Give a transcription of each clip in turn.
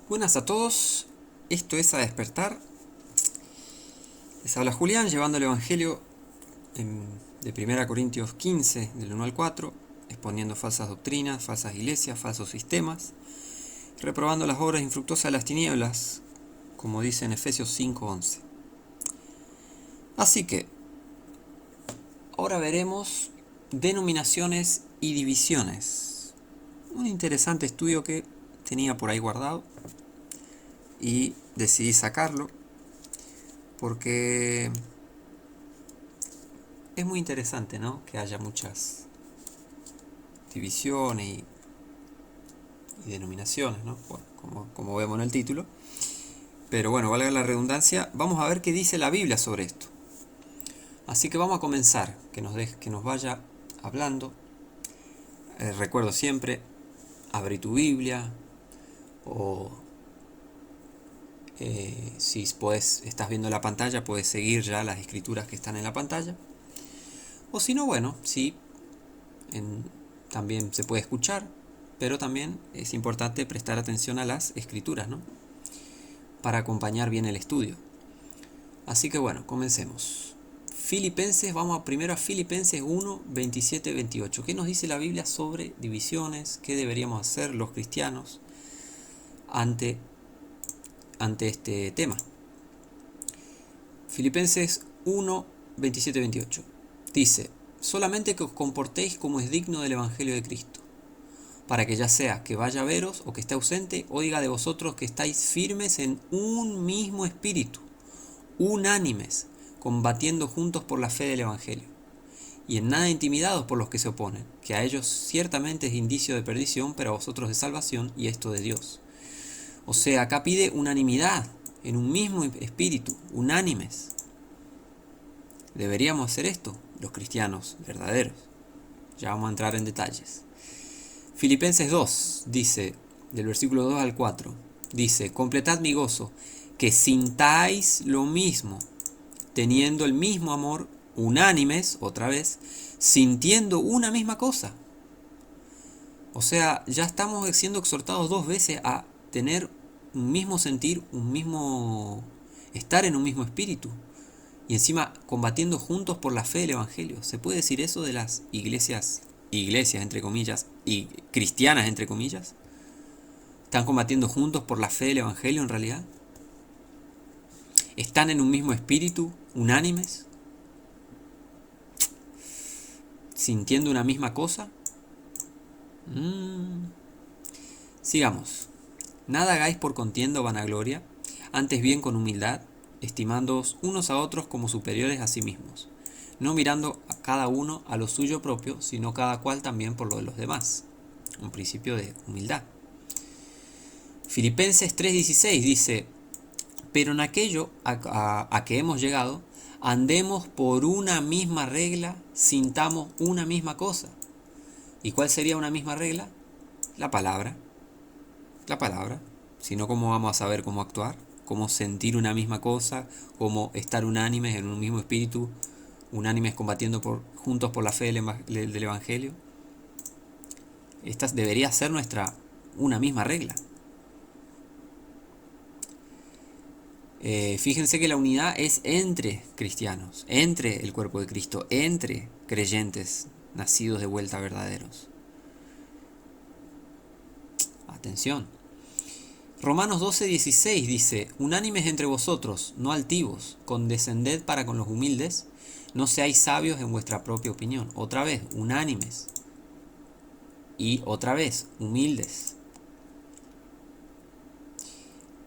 Buenas a todos, esto es A Despertar. Les habla Julián llevando el Evangelio de 1 Corintios 15, del 1 al 4, exponiendo falsas doctrinas, falsas iglesias, falsos sistemas, reprobando las obras infructuosas de las tinieblas, como dice en Efesios 5:11. Así que, ahora veremos denominaciones y divisiones. Un interesante estudio que tenía por ahí guardado y decidí sacarlo porque es muy interesante, ¿no?, que haya muchas divisiones y denominaciones, ¿no? Bueno, como vemos en el título. Pero bueno, valga la redundancia, vamos a ver qué dice la Biblia sobre esto. Así que vamos a comenzar, que nos vaya hablando. Recuerdo siempre, abrí tu Biblia, o si estás viendo la pantalla, puedes seguir ya las escrituras que están en la pantalla. O si no, bueno, sí, también se puede escuchar, pero también es importante prestar atención a las escrituras, ¿no?, para acompañar bien el estudio. Así que bueno, comencemos. Vamos primero a Filipenses 1, 27, 28. ¿Qué nos dice la Biblia sobre divisiones? ¿Qué deberíamos hacer los cristianos ante este tema? Filipenses 1, 27, 28. Dice: solamente que os comportéis como es digno del Evangelio de Cristo, para que ya sea que vaya a veros o que esté ausente, oiga de vosotros que estáis firmes en un mismo espíritu, unánimes, combatiendo juntos por la fe del Evangelio, y en nada intimidados por los que se oponen, que a ellos ciertamente es indicio de perdición, pero a vosotros de salvación, y esto de Dios. O sea, acá pide unanimidad, en un mismo espíritu, unánimes. Deberíamos hacer esto, los cristianos verdaderos. Ya vamos a entrar en detalles. Filipenses 2 dice, del versículo 2 al 4, dice: completad mi gozo, que sintáis lo mismo, teniendo el mismo amor, unánimes, otra vez, sintiendo una misma cosa. O sea, ya estamos siendo exhortados dos veces a tener un mismo sentir, estar en un mismo espíritu. Y encima combatiendo juntos por la fe del Evangelio. ¿Se puede decir eso de las iglesias entre comillas, y cristianas entre comillas? ¿Están combatiendo juntos por la fe del Evangelio en realidad? ¿Están en un mismo espíritu, unánimes? ¿Sintiendo una misma cosa? Sigamos. Nada hagáis por contienda o vanagloria, antes bien con humildad, estimándoos unos a otros como superiores a sí mismos, no mirando a cada uno a lo suyo propio, sino cada cual también por lo de los demás. Un principio de humildad. Filipenses 3:16 dice: pero en aquello a que hemos llegado, andemos por una misma regla, sintamos una misma cosa. ¿Y cuál sería una misma regla? La palabra. La palabra. Si no, ¿cómo vamos a saber cómo actuar? ¿Cómo sentir una misma cosa? ¿Cómo estar unánimes en un mismo espíritu? Unánimes combatiendo juntos por la fe del Evangelio. Esta debería ser una misma regla. Fíjense que la unidad es entre cristianos, entre el cuerpo de Cristo, entre creyentes nacidos de vuelta verdaderos. Atención. Romanos 12:16 dice: unánimes entre vosotros, no altivos, condescended para con los humildes, no seáis sabios en vuestra propia opinión. Otra vez, unánimes. Y otra vez, humildes.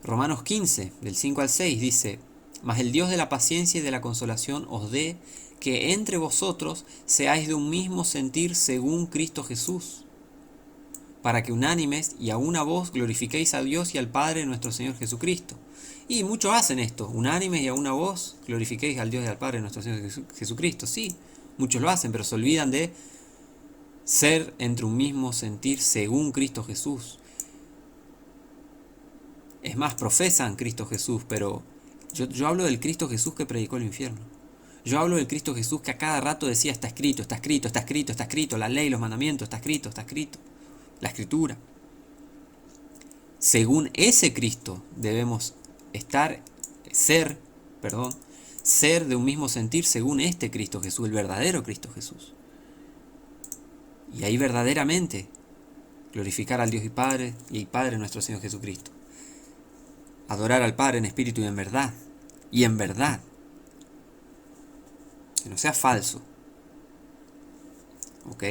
Romanos 15, del 5 al 6 dice: mas el Dios de la paciencia y de la consolación os dé que entre vosotros seáis de un mismo sentir según Cristo Jesús, para que unánimes y a una voz glorifiquéis a Dios y al Padre de nuestro Señor Jesucristo. Y muchos hacen esto, unánimes y a una voz glorifiquéis al Dios y al Padre de nuestro Señor Jesucristo. Sí, muchos lo hacen, pero se olvidan de ser entre un mismo sentir según Cristo Jesús. Es más, profesan Cristo Jesús, pero yo hablo del Cristo Jesús que predicó el infierno. Yo hablo del Cristo Jesús que a cada rato decía: está escrito, está escrito, está escrito, está escrito, la ley, los mandamientos, está escrito, la escritura. Según ese Cristo debemos ser de un mismo sentir según este Cristo Jesús, el verdadero Cristo Jesús. Y ahí verdaderamente glorificar al Dios y Padre nuestro Señor Jesucristo. Adorar al Padre en espíritu y en verdad. Y en verdad. Que no sea falso. ¿Ok?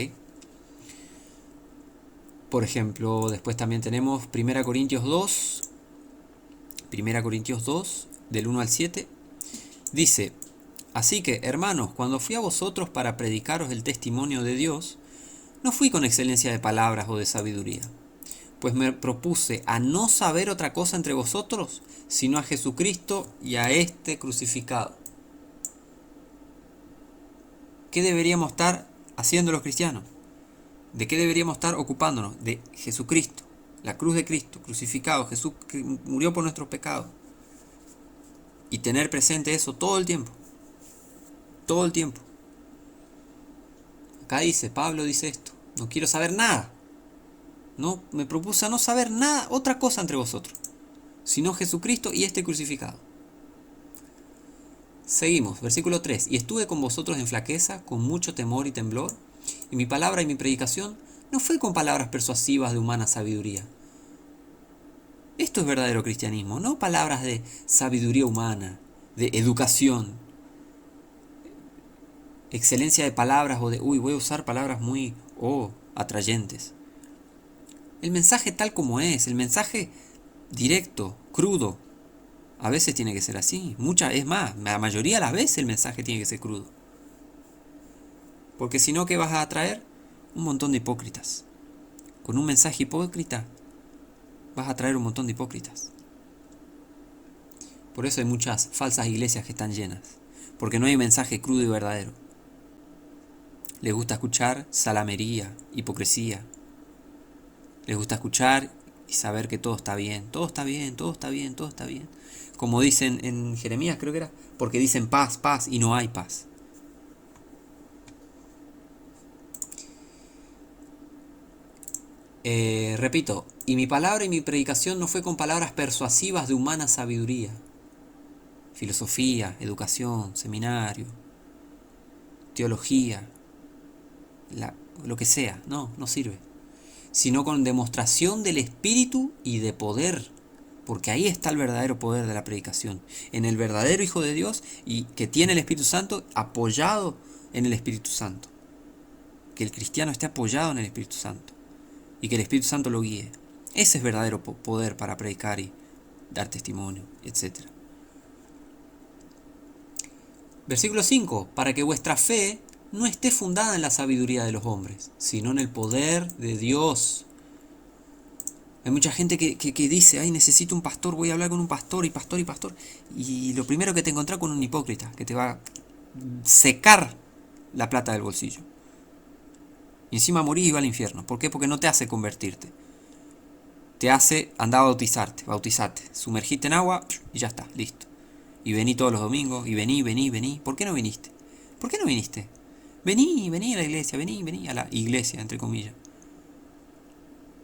Por ejemplo, después también tenemos 1 Corintios 2, del 1 al 7. Dice: así que, hermanos, cuando fui a vosotros para predicaros el testimonio de Dios, no fui con excelencia de palabras o de sabiduría, pues me propuse a no saber otra cosa entre vosotros, sino a Jesucristo y a este crucificado. ¿Qué deberíamos estar haciendo los cristianos? ¿De qué deberíamos estar ocupándonos? De Jesucristo, la cruz de Cristo, crucificado, Jesús que murió por nuestros pecados. Y tener presente eso todo el tiempo. Todo el tiempo. Acá Pablo dice esto: no quiero saber nada. No, me propuse a no saber nada, otra cosa entre vosotros, sino Jesucristo y este crucificado. Seguimos, versículo 3. Y estuve con vosotros en flaqueza, con mucho temor y temblor, y mi palabra y mi predicación no fue con palabras persuasivas de humana sabiduría. Esto es verdadero cristianismo, no palabras de sabiduría humana, de educación, excelencia de palabras o de, voy a usar palabras muy atrayentes. El mensaje tal como es, el mensaje directo, crudo. A veces tiene que ser así, es más, la mayoría de las veces el mensaje tiene que ser crudo. Porque si no, ¿qué vas a atraer? Un montón de hipócritas. Con un mensaje hipócrita vas a atraer un montón de hipócritas. Por eso hay muchas falsas iglesias que están llenas, porque no hay mensaje crudo y verdadero. Les gusta escuchar salamería, hipocresía. Les gusta escuchar y saber que todo está bien, todo está bien, todo está bien, todo está bien. Como dicen en Jeremías, creo que era, porque dicen paz, paz, y no hay paz. Repito, y mi palabra y mi predicación no fue con palabras persuasivas de humana sabiduría, filosofía, educación, seminario, teología, lo que sea, no sirve, sino con demostración del Espíritu y de poder, porque ahí está el verdadero poder de la predicación, en el verdadero Hijo de Dios y que tiene el Espíritu Santo, apoyado en el Espíritu Santo, que el cristiano esté apoyado en el Espíritu Santo y que el Espíritu Santo lo guíe. Ese es verdadero poder para predicar y dar testimonio, etc. Versículo 5. Para que vuestra fe no esté fundada en la sabiduría de los hombres, sino en el poder de Dios. Hay mucha gente que dice, necesito un pastor, voy a hablar con un pastor y pastor y pastor. Y lo primero que te encontrás con un hipócrita, que te va a secar la plata del bolsillo. Y encima morís y va al infierno. ¿Por qué? Porque no te hace convertirte. Te hace andar a bautizarte, sumergite en agua y ya está, listo. Y vení todos los domingos, y vení. ¿Por qué no viniste? ¿Por qué no viniste? Vení a la iglesia, vení a la iglesia, entre comillas.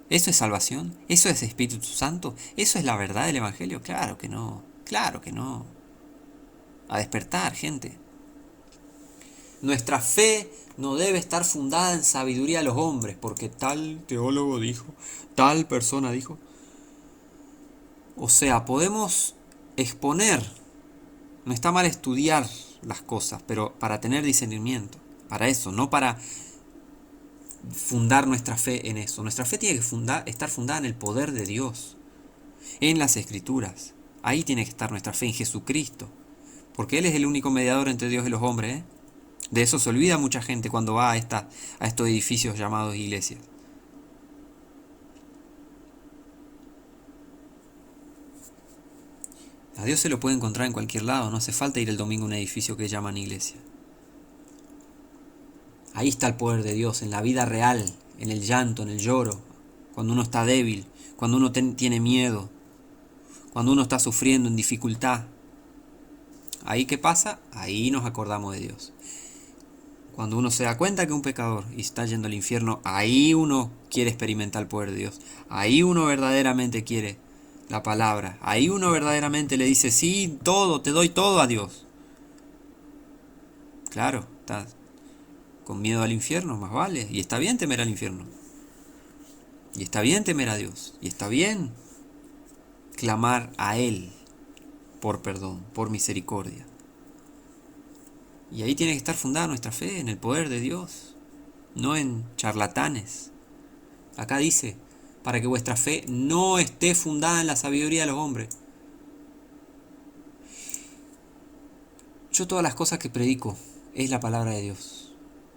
¿Eso es salvación? ¿Eso es Espíritu Santo? ¿Eso es la verdad del Evangelio? Claro que no, claro que no. A despertar, gente. Nuestra fe no debe estar fundada en sabiduría de los hombres, porque tal teólogo dijo, tal persona dijo. O sea, podemos exponer, no está mal estudiar las cosas, pero para tener discernimiento, para eso, no para fundar nuestra fe en eso. Nuestra fe tiene que estar fundada en el poder de Dios, en las Escrituras. Ahí tiene que estar nuestra fe, en Jesucristo, porque Él es el único mediador entre Dios y los hombres, De eso se olvida mucha gente cuando va a estos edificios llamados iglesias. A Dios se lo puede encontrar en cualquier lado, no hace falta ir el domingo a un edificio que llaman iglesia. Ahí está el poder de Dios, en la vida real, en el llanto, en el lloro, cuando uno está débil, cuando uno tiene miedo, cuando uno está sufriendo en dificultad. Ahí, ¿qué pasa? Ahí nos acordamos de Dios. Cuando uno se da cuenta que es un pecador y está yendo al infierno, ahí uno quiere experimentar el poder de Dios. Ahí uno verdaderamente quiere la palabra. Ahí uno verdaderamente le dice, sí, todo, te doy todo a Dios. Claro, está con miedo al infierno, más vale. Y está bien temer al infierno. Y está bien temer a Dios. Y está bien clamar a Él por perdón, por misericordia. Y ahí tiene que estar fundada nuestra fe, en el poder de Dios, no en charlatanes. Acá dice, para que vuestra fe no esté fundada en la sabiduría de los hombres. Yo todas las cosas que predico es la palabra de Dios,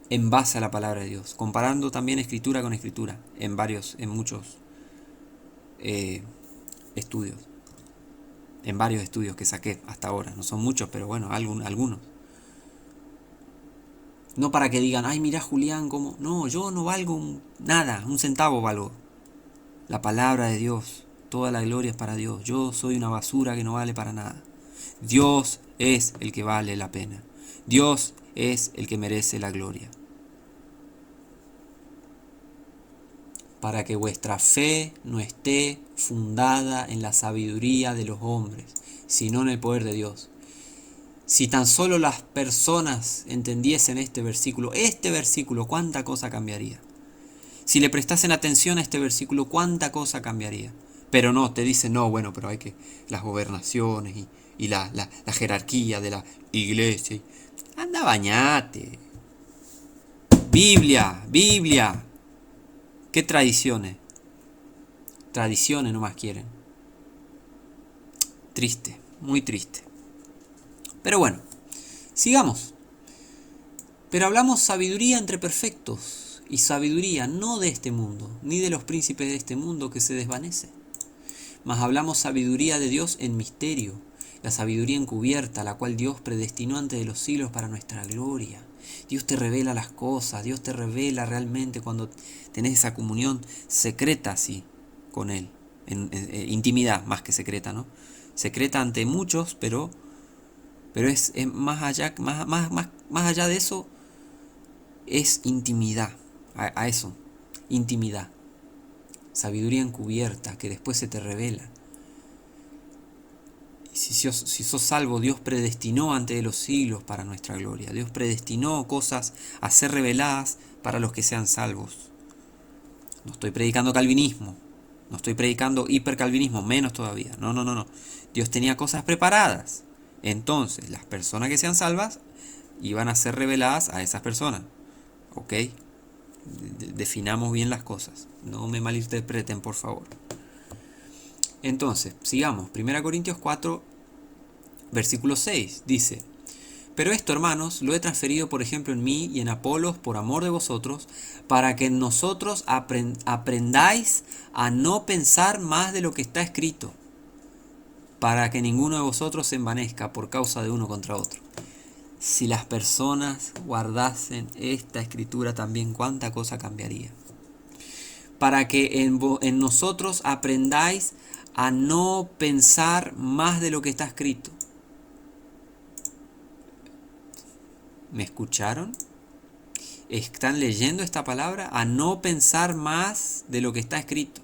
en base a la palabra de Dios, comparando también escritura con escritura, en muchos estudios, en varios estudios que saqué hasta ahora. No son muchos, pero bueno, algunos. No para que digan, ay, mirá Julián, cómo... No, yo no valgo nada, un centavo valgo. La palabra de Dios, toda la gloria es para Dios. Yo soy una basura que no vale para nada. Dios es el que vale la pena. Dios es el que merece la gloria. Para que vuestra fe no esté fundada en la sabiduría de los hombres, sino en el poder de Dios. Si tan solo las personas entendiesen este versículo, cuánta cosa cambiaría. Si le prestasen atención a este versículo, cuánta cosa cambiaría. Pero no, te dicen, no, bueno, pero hay que las gobernaciones y la jerarquía de la iglesia. Anda, bañate. Biblia. ¿Qué tradiciones? Tradiciones nomás quieren. Triste, muy triste. Pero bueno, sigamos. Pero hablamos sabiduría entre perfectos, y sabiduría no de este mundo, ni de los príncipes de este mundo que se desvanece. Mas hablamos sabiduría de Dios en misterio, la sabiduría encubierta, la cual Dios predestinó antes de los siglos para nuestra gloria. Dios te revela las cosas, Dios te revela realmente cuando tenés esa comunión secreta así con Él, en intimidad más que secreta, ¿no? Secreta ante muchos, pero es más allá de eso, es intimidad, a eso, intimidad, sabiduría encubierta que después se te revela. Y si sos salvo, Dios predestinó antes de los siglos para nuestra gloria. Dios predestinó cosas a ser reveladas para los que sean salvos. No estoy predicando calvinismo, no estoy predicando hipercalvinismo, menos todavía. No. Dios tenía cosas preparadas. Entonces, las personas que sean salvas iban a ser reveladas a esas personas. ¿Ok? Definamos bien las cosas. No me malinterpreten, por favor. Entonces, sigamos. 1 Corintios 4, versículo 6. Dice, pero esto, hermanos, lo he transferido, por ejemplo, en mí y en Apolos por amor de vosotros, para que nosotros aprendáis a no pensar más de lo que está escrito, para que ninguno de vosotros se envanezca por causa de uno contra otro. Si las personas guardasen esta escritura también, cuánta cosa cambiaría. Para que en nosotros aprendáis a no pensar más de lo que está escrito. ¿Me escucharon? ¿Están leyendo esta palabra? A no pensar más de lo que está escrito.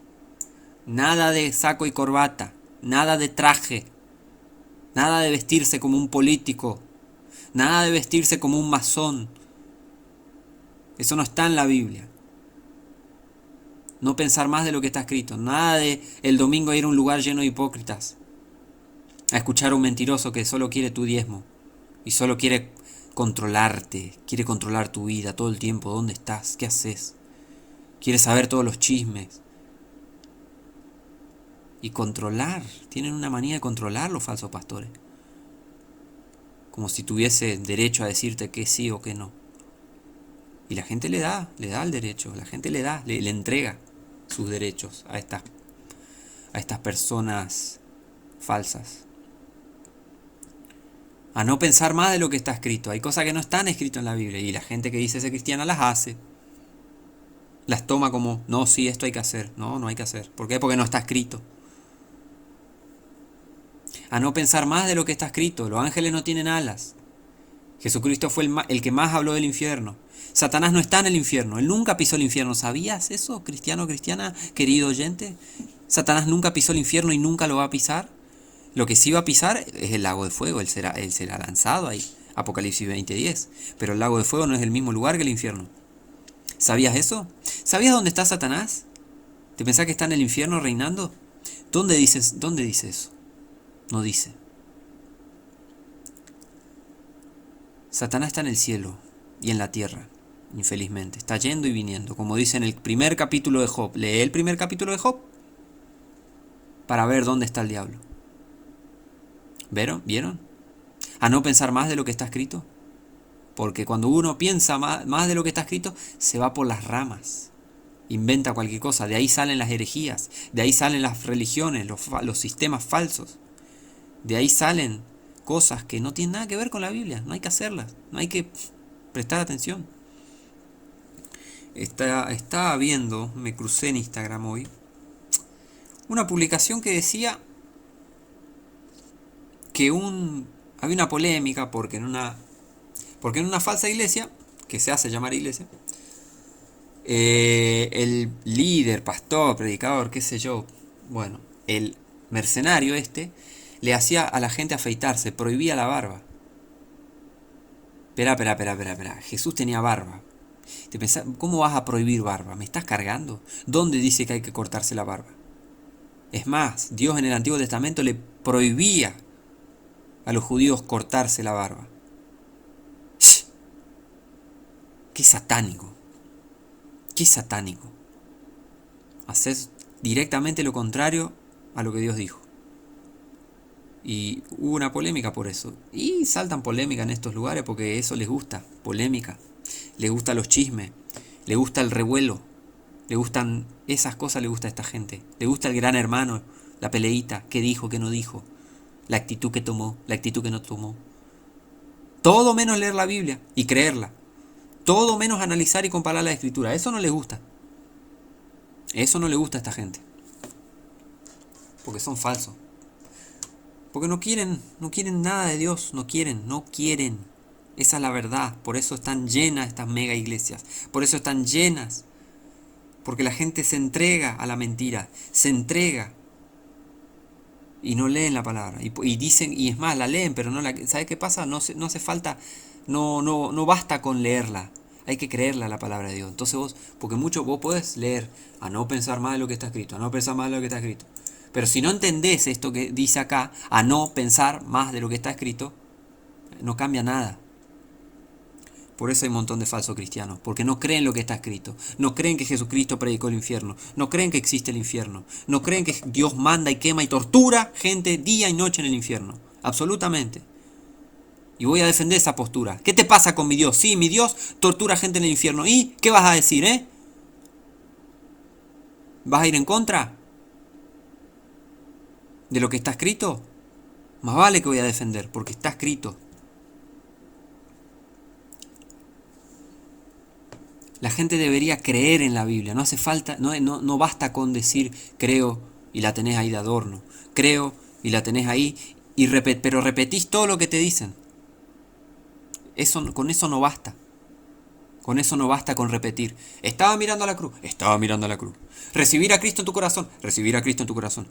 Nada de saco y corbata. Nada de traje, nada de vestirse como un político, nada de vestirse como un masón. Eso no está en la Biblia. No pensar más de lo que está escrito. Nada de el domingo ir a un lugar lleno de hipócritas, a escuchar a un mentiroso que solo quiere tu diezmo y solo quiere controlarte, quiere controlar tu vida todo el tiempo. ¿Dónde estás? ¿Qué haces? Quiere saber todos los chismes. Y controlar, tienen una manía de controlar los falsos pastores. Como si tuviese derecho a decirte que sí o que no. Y la gente le da el derecho, la gente le entrega sus derechos a estas personas falsas. A no pensar más de lo que está escrito. Hay cosas que no están escritas en la Biblia y la gente que dice ser cristiana las hace. Las toma como, no, sí, esto hay que hacer. No hay que hacer. ¿Por qué? Porque no está escrito. A no pensar más de lo que está escrito. Los ángeles no tienen alas. Jesucristo fue el que más habló del infierno. Satanás no está en el infierno, él nunca pisó el infierno. ¿Sabías eso, cristiano, cristiana, querido oyente? Satanás nunca pisó el infierno y nunca lo va a pisar. Lo que sí va a pisar es el lago de fuego, él será lanzado ahí. Apocalipsis 20:10. Pero el lago de fuego no es el mismo lugar que el infierno. ¿Sabías eso? ¿Sabías dónde está Satanás? ¿Te pensás que está en el infierno reinando? ¿Dónde dice eso? No dice. Satanás está en el cielo y en la tierra, infelizmente. Está yendo y viniendo, como dice en el primer capítulo de Job. Lee el primer capítulo de Job para ver dónde está el diablo. ¿Vieron? A no pensar más de lo que está escrito. Porque cuando uno piensa más de lo que está escrito, se va por las ramas. Inventa cualquier cosa. De ahí salen las herejías. De ahí salen las religiones, los sistemas falsos. De ahí salen cosas que no tienen nada que ver con la Biblia. No hay que hacerlas. No hay que prestar atención. Estaba viendo, me crucé en Instagram hoy, una publicación que decía que había una polémica porque en una falsa iglesia, que se hace llamar iglesia, el líder, pastor, predicador, qué sé yo, bueno, el mercenario le hacía a la gente afeitarse, prohibía la barba. Espera. Jesús tenía barba. Te pensás, ¿cómo vas a prohibir barba? ¿Me estás cargando? ¿Dónde dice que hay que cortarse la barba? Es más, Dios en el Antiguo Testamento le prohibía a los judíos cortarse la barba. ¡Qué satánico! ¡Qué satánico! Hacer directamente lo contrario a lo que Dios dijo. Y hubo una polémica por eso. Y saltan polémica en estos lugares porque eso les gusta. Polémica. Les gusta los chismes. Les gusta el revuelo. Le gustan esas cosas, le gusta a esta gente. Le gusta el gran hermano, la peleita, qué dijo, qué no dijo, la actitud que tomó, la actitud que no tomó. Todo menos leer la Biblia y creerla. Todo menos analizar y comparar la escritura. Eso no les gusta. Eso no le gusta a esta gente. Porque son falsos. Porque no quieren nada de Dios. No quieren. Esa es la verdad. Por eso están llenas estas mega iglesias. Por eso están llenas. Porque la gente se entrega a la mentira. Se entrega. Y no leen la palabra. Y dicen, y es más, la leen, pero no la... ¿Sabe qué pasa? No hace falta... No basta con leerla. Hay que creerla la palabra de Dios. Entonces porque vos podés leer a no pensar más de lo que está escrito. A no pensar más de lo que está escrito. Pero si no entendés esto que dice acá, a no pensar más de lo que está escrito, no cambia nada. Por eso hay un montón de falsos cristianos, porque no creen lo que está escrito, no creen que Jesucristo predicó el infierno, no creen que existe el infierno, no creen que Dios manda y quema y tortura gente día y noche en el infierno, absolutamente. Y voy a defender esa postura. ¿Qué te pasa con mi Dios? Sí, mi Dios tortura gente en el infierno. ¿Y qué vas a decir, ¿Vas a ir en contra de lo que está escrito? Más vale que voy a defender, porque está escrito. La gente debería creer en la Biblia. No hace falta, no basta con decir creo y la tenés ahí de adorno. Creo y la tenés ahí, pero repetís todo lo que te dicen. Con eso no basta. Con eso no basta con repetir. Estaba mirando a la cruz. Recibir a Cristo en tu corazón. Recibir a Cristo en tu corazón.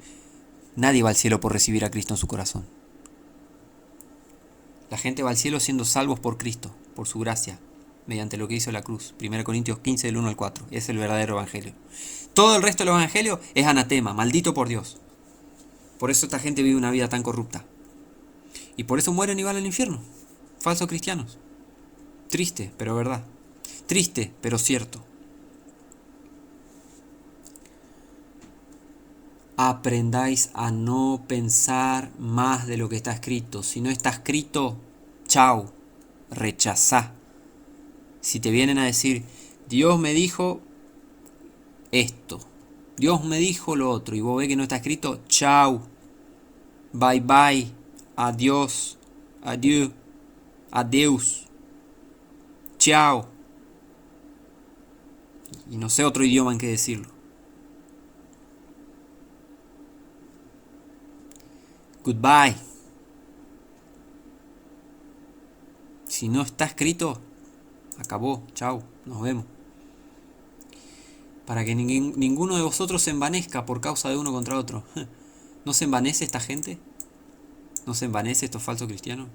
Nadie va al cielo por recibir a Cristo en su corazón. La gente va al cielo siendo salvos por Cristo, por su gracia, mediante lo que hizo la cruz. 1 Corintios 15, del 1 al 4. Es el verdadero evangelio. Todo el resto del evangelio es anatema, maldito por Dios. Por eso esta gente vive una vida tan corrupta. Y por eso mueren y van al infierno. Falsos cristianos. Triste, pero verdad. Triste, pero cierto. Aprendáis a no pensar más de lo que está escrito. Si no está escrito, chau, rechazá. Si te vienen a decir, Dios me dijo esto, Dios me dijo lo otro, y vos ves que no está escrito, chau, bye bye, adiós, adieu, adeus, chao. Y no sé otro idioma en que decirlo. Goodbye. Si no está escrito, acabó, chau, nos vemos. Para que ninguno de vosotros se envanezca por causa de uno contra otro. ¿No se envanece esta gente? ¿No se envanece estos falsos cristianos?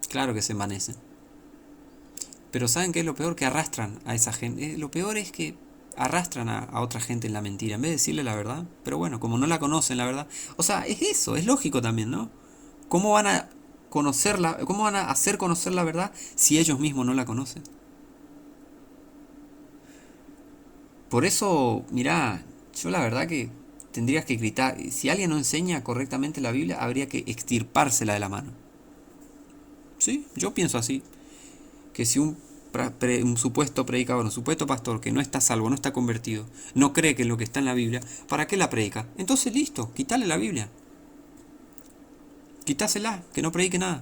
Claro que se envanecen. Pero ¿saben qué es lo peor? Que arrastran a esa gente. Lo peor es que arrastran a otra gente en la mentira, en vez de decirle la verdad. Pero bueno, como no la conocen la verdad. O sea, es eso, es lógico también, ¿no? ¿Cómo van a conocerla, cómo van a hacer conocer la verdad si ellos mismos no la conocen? Por eso, mirá, yo la verdad que tendrías que gritar. Si alguien no enseña correctamente la Biblia, habría que extirpársela de la mano. Sí, yo pienso así. Que si un supuesto predicador, un supuesto pastor que no está salvo, no está convertido, no cree que en lo que está en la Biblia, ¿para qué la predica? Entonces listo, quítale la Biblia. Quitásela, que no predique nada.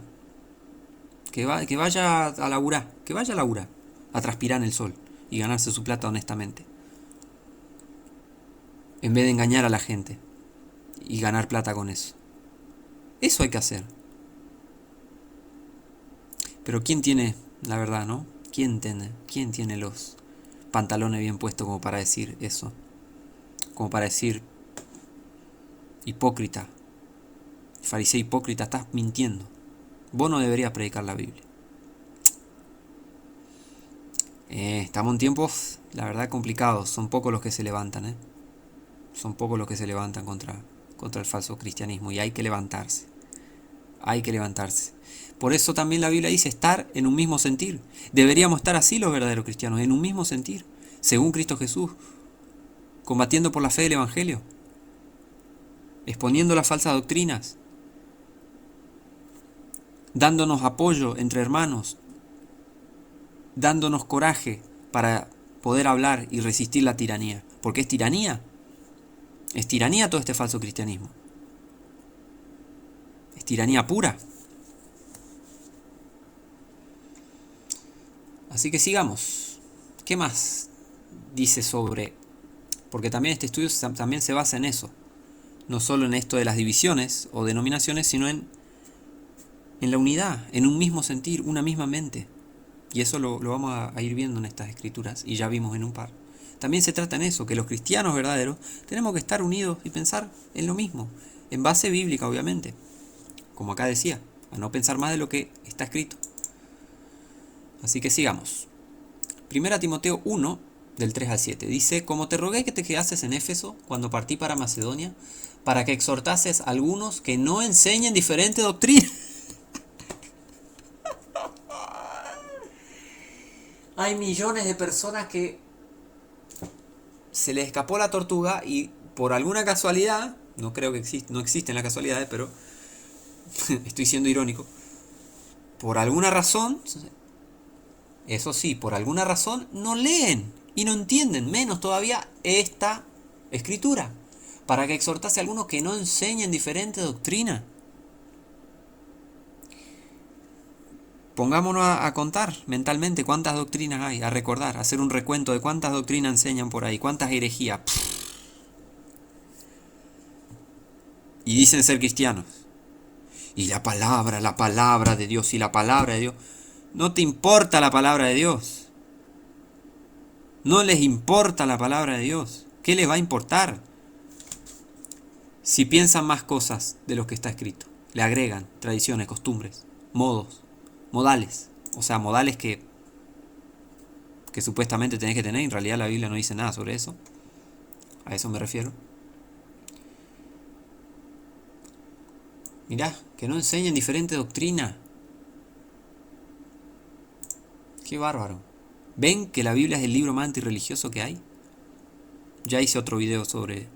Que vaya a laburar, que vaya a laburar, a transpirar en el sol y ganarse su plata honestamente. En vez de engañar a la gente y ganar plata con eso. Eso hay que hacer. Pero ¿quién tiene la verdad, no? ¿Quién tiene los pantalones bien puestos como para decir eso? Como para decir, hipócrita, fariseo hipócrita, estás mintiendo. Vos no deberías predicar la Biblia. Estamos en tiempos, la verdad, complicados. Son pocos los que se levantan, Son pocos los que se levantan contra el falso cristianismo. Y hay que levantarse. Hay que levantarse. Por eso también la Biblia dice estar en un mismo sentir. Deberíamos estar así los verdaderos cristianos, en un mismo sentir, según Cristo Jesús, combatiendo por la fe del Evangelio, exponiendo las falsas doctrinas, dándonos apoyo entre hermanos, dándonos coraje para poder hablar y resistir la tiranía. Porque es tiranía todo este falso cristianismo. Es tiranía pura. Así que sigamos. ¿Qué más dice sobre? Porque también este estudio también se basa en eso. No solo en esto de las divisiones o denominaciones, sino en la unidad, en un mismo sentir, una misma mente. Y eso lo vamos a ir viendo en estas escrituras, y ya vimos en un par. También se trata en eso, que los cristianos verdaderos tenemos que estar unidos y pensar en lo mismo, en base bíblica obviamente, como acá decía, a no pensar más de lo que está escrito. Así que sigamos. 1 Timoteo 1, del 3 al 7, dice: Como te rogué que te quedases en Éfeso cuando partí para Macedonia, para que exhortases a algunos que no enseñen diferente doctrina. Hay millones de personas que se les escapó la tortuga y por alguna casualidad, no creo que no existen las casualidades, pero estoy siendo irónico, por alguna razón, eso sí, por alguna razón no leen y no entienden, menos todavía esta escritura, para que exhortase a algunos que no enseñen diferente doctrina. Pongámonos a contar mentalmente cuántas doctrinas hay, a recordar, a hacer un recuento de cuántas doctrinas enseñan por ahí, cuántas herejías. Y dicen ser cristianos. Y la palabra de Dios, y la palabra de Dios. No te importa la palabra de Dios. No les importa la palabra de Dios. ¿Qué les va a importar? Si piensan más cosas de lo que está escrito. Le agregan tradiciones, costumbres, modos, modales. O sea, modales que supuestamente tenés que tener. En realidad la Biblia no dice nada sobre eso. A eso me refiero. Mirá, que no enseñen diferente doctrina. Qué bárbaro. ¿Ven que la Biblia es el libro más antirreligioso que hay? Ya hice otro video sobre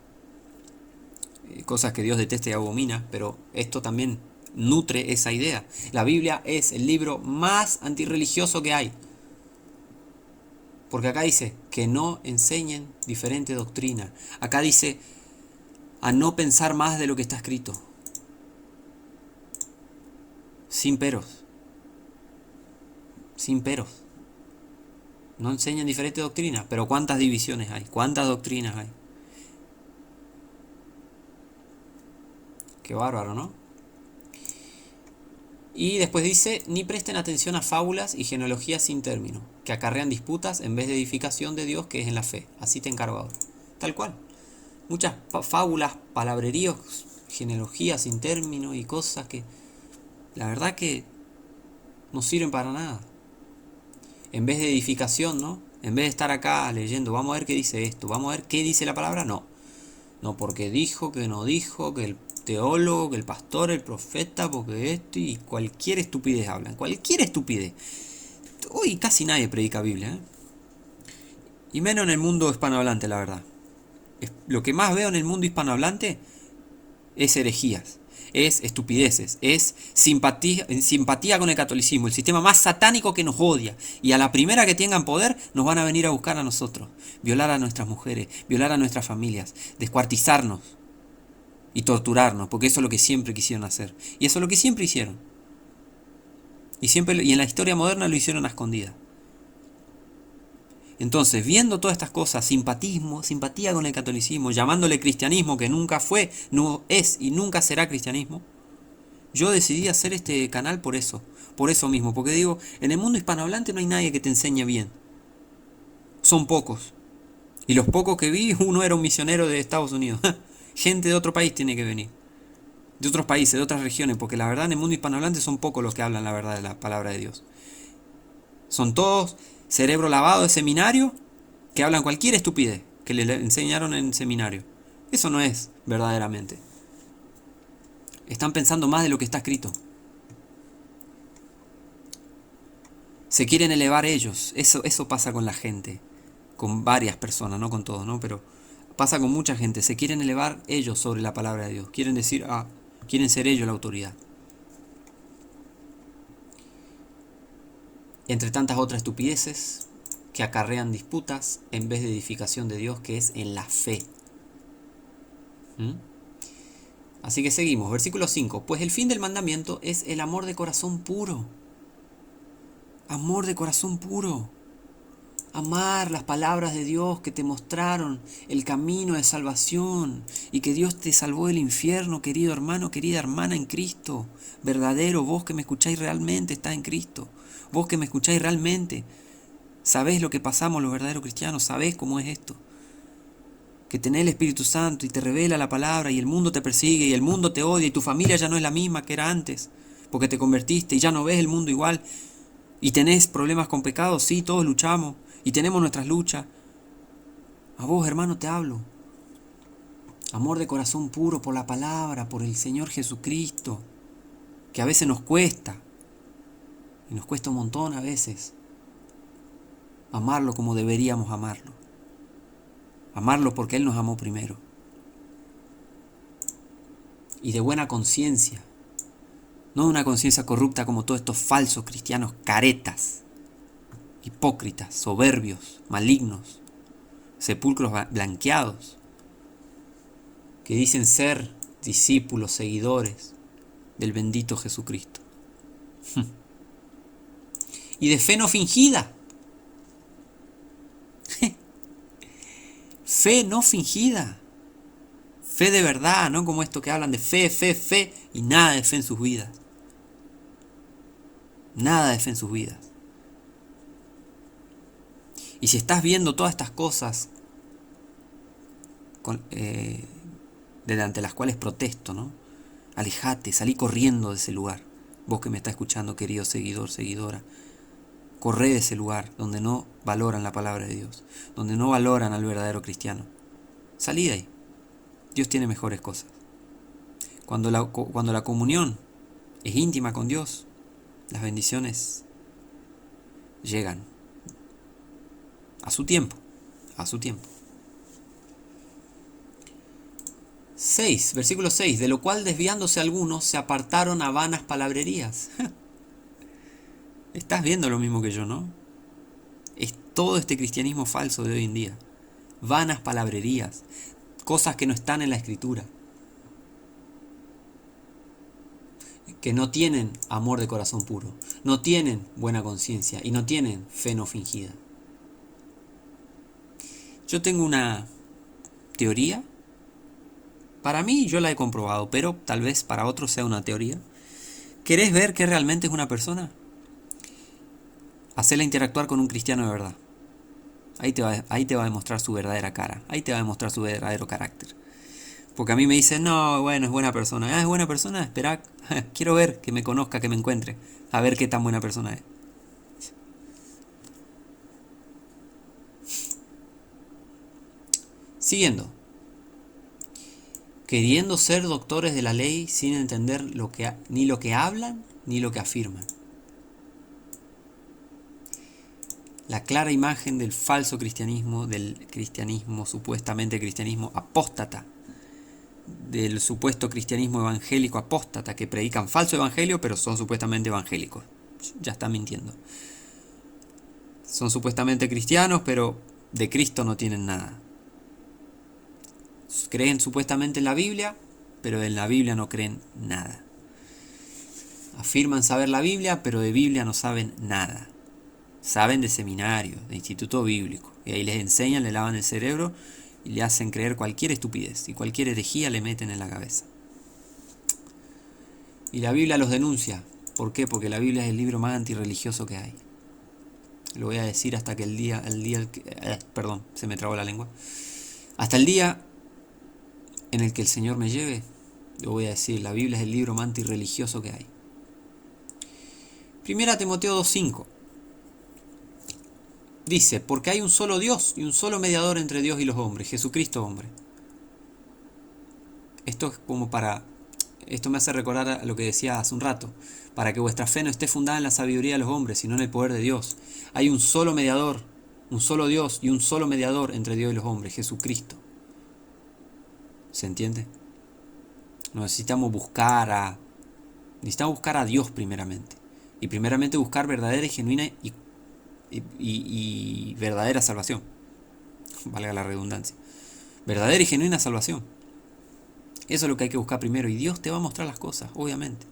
cosas que Dios detesta y abomina, pero esto también nutre esa idea. La Biblia es el libro más antirreligioso que hay. Porque acá dice que no enseñen diferente doctrina. Acá dice a no pensar más de lo que está escrito. Sin peros. Sin peros. No enseñan diferente doctrina. Pero ¿cuántas divisiones hay? ¿Cuántas doctrinas hay? Qué bárbaro, ¿no? Y después dice, ni presten atención a fábulas y genealogías sin término, que acarrean disputas en vez de edificación de Dios que es en la fe. Así te encargo ahora. Tal cual. Muchas fábulas, palabreríos, genealogías sin término y cosas que la verdad que no sirven para nada. En vez de edificación, ¿no? En vez de estar acá leyendo, vamos a ver qué dice esto, vamos a ver qué dice la palabra, no. No, porque dijo, que no dijo, que el teólogo, que el pastor, el profeta, porque esto y cualquier estupidez hablan. Cualquier estupidez. Hoy casi nadie predica Biblia, ¿eh? Y menos en el mundo hispanohablante, la verdad. Lo que más veo en el mundo hispanohablante es herejías, es estupideces, es simpatía con el catolicismo, el sistema más satánico que nos odia. Y a la primera que tengan poder, nos van a venir a buscar a nosotros, violar a nuestras mujeres, violar a nuestras familias, descuartizarnos y torturarnos, porque eso es lo que siempre quisieron hacer. Y eso es lo que siempre hicieron. Y en la historia moderna lo hicieron a escondidas. Entonces, viendo todas estas cosas, simpatía con el catolicismo, llamándole cristianismo, que nunca fue, no es y nunca será cristianismo, yo decidí hacer este canal por eso mismo, porque digo, en el mundo hispanohablante no hay nadie que te enseñe bien. Son pocos. Y los pocos que vi, uno era un misionero de Estados Unidos. Gente de otro país tiene que venir. De otros países, de otras regiones, porque la verdad en el mundo hispanohablante son pocos los que hablan la verdad de la palabra de Dios. Son todos cerebro lavado de seminario que hablan cualquier estupidez que le enseñaron en seminario. Eso no es verdaderamente. Están pensando más de lo que está escrito. Se quieren elevar ellos. Eso pasa con la gente. Con varias personas, no con todos, ¿no? Pero pasa con mucha gente. Se quieren elevar ellos sobre la palabra de Dios. Quieren decir, quieren ser ellos la autoridad. Entre tantas otras estupideces que acarrean disputas en vez de edificación de Dios, que es en la fe. Así que seguimos, versículo 5. Pues el fin del mandamiento es el amor de corazón puro. Amor de corazón puro. Amar las palabras de Dios que te mostraron el camino de salvación y que Dios te salvó del infierno, querido hermano, querida hermana en Cristo. Verdadero, vos que me escucháis realmente estás en Cristo. Vos que me escucháis realmente, sabés lo que pasamos los verdaderos cristianos, sabés cómo es esto. Que tenés el Espíritu Santo y te revela la palabra y el mundo te persigue y el mundo te odia y tu familia ya no es la misma que era antes, porque te convertiste y ya no ves el mundo igual. Y tenés problemas con pecados, sí, todos luchamos y tenemos nuestras luchas. A vos, hermano, te hablo. Amor de corazón puro por la palabra, por el Señor Jesucristo, que a veces nos cuesta. Y nos cuesta un montón a veces amarlo como deberíamos amarlo. Amarlo porque Él nos amó primero. Y de buena conciencia. No de una conciencia corrupta como todos estos falsos cristianos caretas, hipócritas, soberbios, malignos, sepulcros blanqueados, que dicen ser discípulos, seguidores del bendito Jesucristo. Y de fe no fingida. Fe no fingida. Fe de verdad, no como esto que hablan de fe y nada de fe en sus vidas. Nada de fe en sus vidas. Y si estás viendo todas estas cosas delante de las cuales protesto, ¿no? Alejate, salí corriendo de ese lugar. Vos que me estás escuchando, querido seguidor, seguidora. Corre de ese lugar donde no valoran la palabra de Dios, donde no valoran al verdadero cristiano. Salí de ahí. Dios tiene mejores cosas. Cuando la comunión es íntima con Dios, las bendiciones llegan a su tiempo, a su tiempo. 6, versículo 6, de lo cual desviándose algunos se apartaron a vanas palabrerías. Estás viendo lo mismo que yo, ¿no? Es todo este cristianismo falso de hoy en día. Vanas palabrerías, cosas que no están en la Escritura, que no tienen amor de corazón puro, no tienen buena conciencia y no tienen fe no fingida. Yo tengo una teoría. Para mí yo la he comprobado, pero tal vez para otros sea una teoría. ¿Querés ver qué realmente es una persona? Hacela interactuar con un cristiano de verdad. Ahí te va a demostrar su verdadera cara. Ahí te va a demostrar su verdadero carácter. Porque a mí me dicen, no, bueno, es buena persona. Ah, es buena persona, espera. Quiero ver, que me conozca, que me encuentre. A ver qué tan buena persona es. Siguiendo. Queriendo ser doctores de la ley sin entender ni lo que hablan ni lo que afirman. La clara imagen del falso cristianismo, del cristianismo, supuestamente cristianismo apóstata, del supuesto cristianismo evangélico apóstata, que predican falso evangelio, pero son supuestamente evangélicos. Ya están mintiendo. Son supuestamente cristianos, pero de Cristo no tienen nada. Creen supuestamente en la Biblia, pero en la Biblia no creen nada. Afirman saber la Biblia, pero de Biblia no saben nada. Saben de seminario, de instituto bíblico, y ahí les enseñan, le lavan el cerebro y le hacen creer cualquier estupidez y cualquier herejía le meten en la cabeza. Y la Biblia los denuncia. ¿Por qué? Porque la Biblia es el libro más antirreligioso que hay. Lo voy a decir hasta que perdón, se me trabó la lengua. Hasta el día en el que el Señor me lleve, lo voy a decir, la Biblia es el libro más antirreligioso que hay. Primera Timoteo 2:5. Dice, porque hay un solo Dios y un solo mediador entre Dios y los hombres, Jesucristo hombre. Esto me hace recordar a lo que decía hace un rato, para que vuestra fe no esté fundada en la sabiduría de los hombres, sino en el poder de Dios. Hay un solo mediador, un solo Dios y un solo mediador entre Dios y los hombres, Jesucristo. ¿Se entiende? Necesitamos buscar a Dios primeramente. Y primeramente buscar verdadera y genuina y verdadera salvación. Valga la redundancia. Verdadera y genuina salvación. Eso es lo que hay que buscar primero. Y Dios te va a mostrar las cosas, obviamente.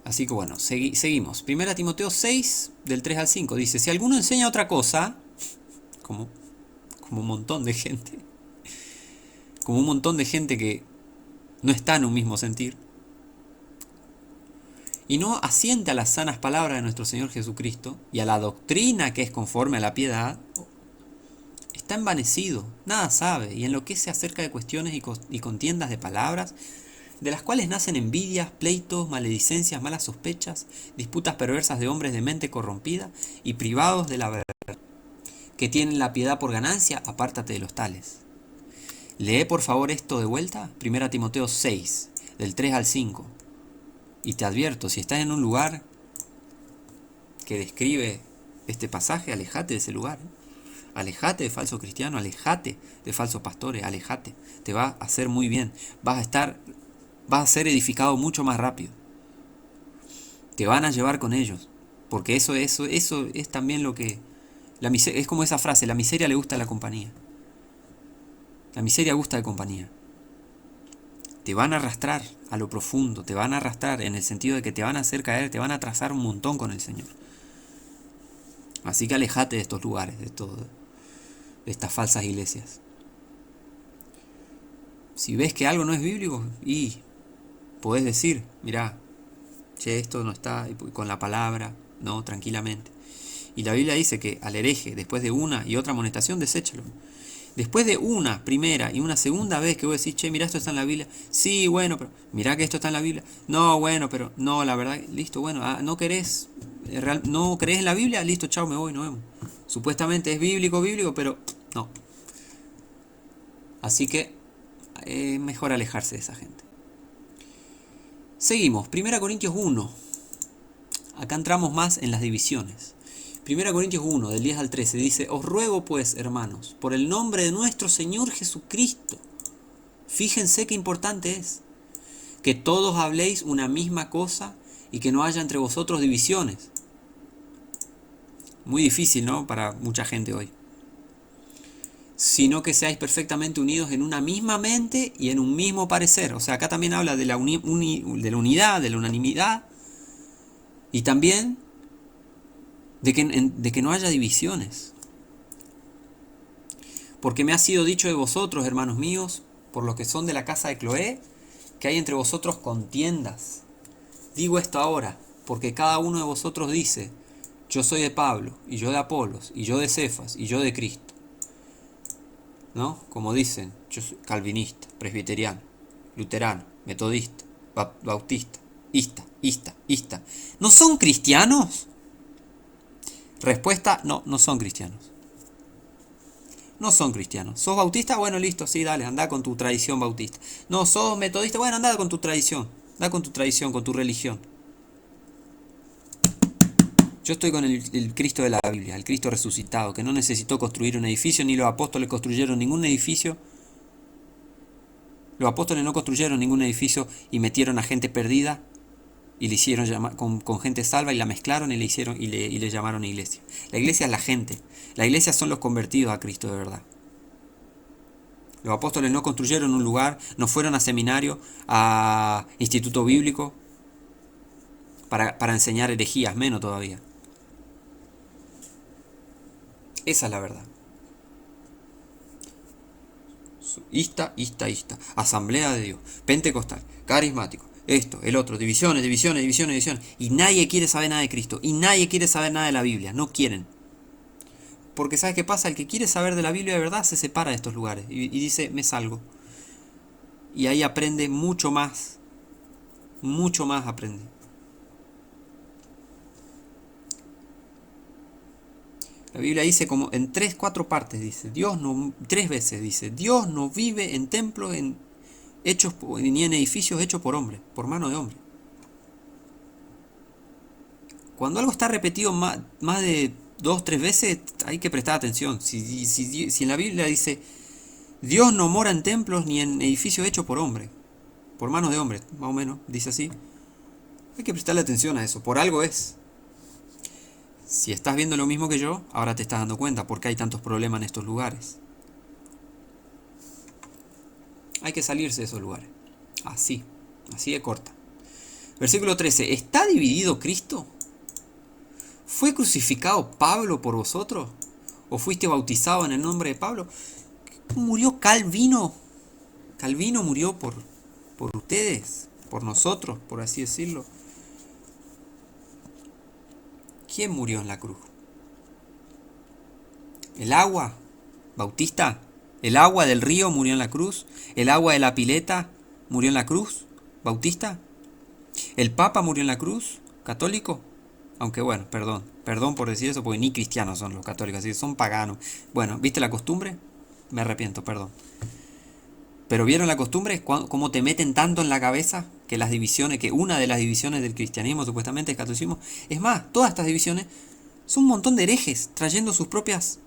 Así que bueno, seguimos. 1 Timoteo 6, del 3 al 5. Dice, si alguno enseña otra cosa, como un montón de gente, que no está en un mismo sentir, y no asiente a las sanas palabras de nuestro Señor Jesucristo y a la doctrina que es conforme a la piedad, está envanecido, nada sabe, y enloquece acerca de cuestiones y contiendas de palabras, de las cuales nacen envidias, pleitos, maledicencias, malas sospechas, disputas perversas de hombres de mente corrompida y privados de la verdad, que tienen la piedad por ganancia, apártate de los tales. Lee por favor esto de vuelta, 1 Timoteo 6, del 3 al 5. Y te advierto, si estás en un lugar que describe este pasaje, alejate de ese lugar. Alejate de falsos cristianos, alejate de falsos pastores, alejate. Te va a hacer muy bien. Vas a ser edificado mucho más rápido. Te van a llevar con ellos. Porque eso es también lo que... es como esa frase, la miseria le gusta la compañía. La miseria gusta de compañía. Te van a arrastrar a lo profundo, te van a arrastrar en el sentido de que te van a hacer caer, te van a atrasar un montón con el Señor. Así que alejate de estos lugares, de estas falsas iglesias. Si ves que algo no es bíblico, y podés decir, mirá, che, esto no está con la palabra, no, tranquilamente. Y la Biblia dice que al hereje, después de una y otra amonestación, deséchalo. Después de una primera y una segunda vez que vos decís, che, mirá, esto está en la Biblia. Sí, bueno, pero mirá que esto está en la Biblia. No, bueno, pero no, la verdad, listo, bueno, no crees en la Biblia, listo, chao, me voy, nos vemos. Supuestamente es bíblico, pero no. Así que mejor alejarse de esa gente. Seguimos, 1 Corintios 1. Acá entramos más en las divisiones. 1 Corintios 1, del 10 al 13, dice, os ruego pues, hermanos, por el nombre de nuestro Señor Jesucristo, fíjense qué importante es, que todos habléis una misma cosa y que no haya entre vosotros divisiones. Muy difícil, ¿no?, para mucha gente hoy. Sino que seáis perfectamente unidos en una misma mente y en un mismo parecer. O sea, acá también habla de la unidad, de la unanimidad, y también de que no haya divisiones. Porque me ha sido dicho de vosotros, hermanos míos, por los que son de la casa de Cloé, que hay entre vosotros contiendas. Digo esto ahora, porque cada uno de vosotros dice, yo soy de Pablo, y yo de Apolos, y yo de Cefas, y yo de Cristo. ¿No? Como dicen, yo soy calvinista, presbiteriano, luterano, metodista, bautista, ista. ¿No son cristianos? Respuesta, no, no son cristianos. No son cristianos. ¿Sos bautista? Bueno, listo, sí, dale, anda con tu tradición bautista. No, sos metodista, bueno, anda con tu tradición. Anda con tu tradición, con tu religión. Yo estoy con el Cristo de la Biblia, el Cristo resucitado, que no necesitó construir un edificio, ni los apóstoles construyeron ningún edificio. Los apóstoles no construyeron ningún edificio y metieron a gente perdida y le hicieron llamar, con gente salva, y la mezclaron y le hicieron y le llamaron iglesia. La iglesia es la gente. La iglesia son los convertidos a Cristo de verdad. Los apóstoles no construyeron un lugar, no fueron a seminario, a instituto bíblico para enseñar herejías, menos todavía. Esa es la verdad. Ista. Asamblea de Dios, pentecostal, carismático, esto, el otro, divisiones. Y nadie quiere saber nada de Cristo. Y nadie quiere saber nada de la Biblia. No quieren. Porque ¿sabes qué pasa? El que quiere saber de la Biblia de verdad se separa de estos lugares. Y dice, me salgo. Y ahí aprende mucho más. Mucho más aprende. La Biblia dice como en 3-4 partes, dice, Dios no, 3 veces dice, Dios no vive en templos hechos ni en edificios hechos por hombre, por mano de hombre. Cuando algo está repetido más de 2-3 veces, hay que prestar atención. Si en la Biblia dice, Dios no mora en templos ni en edificios hechos por hombre, por manos de hombre, más o menos, dice así, hay que prestarle atención a eso, por algo es. Si estás viendo lo mismo que yo, ahora te estás dando cuenta por qué hay tantos problemas en estos lugares. Hay que salirse de esos lugares. Así de corta. Versículo 13. ¿Está dividido Cristo? ¿Fue crucificado Pablo por vosotros? ¿O fuiste bautizado en el nombre de Pablo? ¿Murió Calvino? Calvino murió por ustedes, por nosotros, por así decirlo. ¿Quién murió en la cruz? ¿El agua? ¿Bautista? ¿El agua del río murió en la cruz? ¿El agua de la pileta murió en la cruz? ¿Bautista? ¿El Papa murió en la cruz? ¿Católico? Aunque bueno, perdón por decir eso, porque ni cristianos son los católicos, así que son paganos. Bueno, ¿viste la costumbre? Me arrepiento, perdón. Pero ¿vieron la costumbre? ¿Cómo te meten tanto en la cabeza que las divisiones, que una de las divisiones del cristianismo supuestamente es catolicismo? Es más, todas estas divisiones son un montón de herejes trayendo sus propias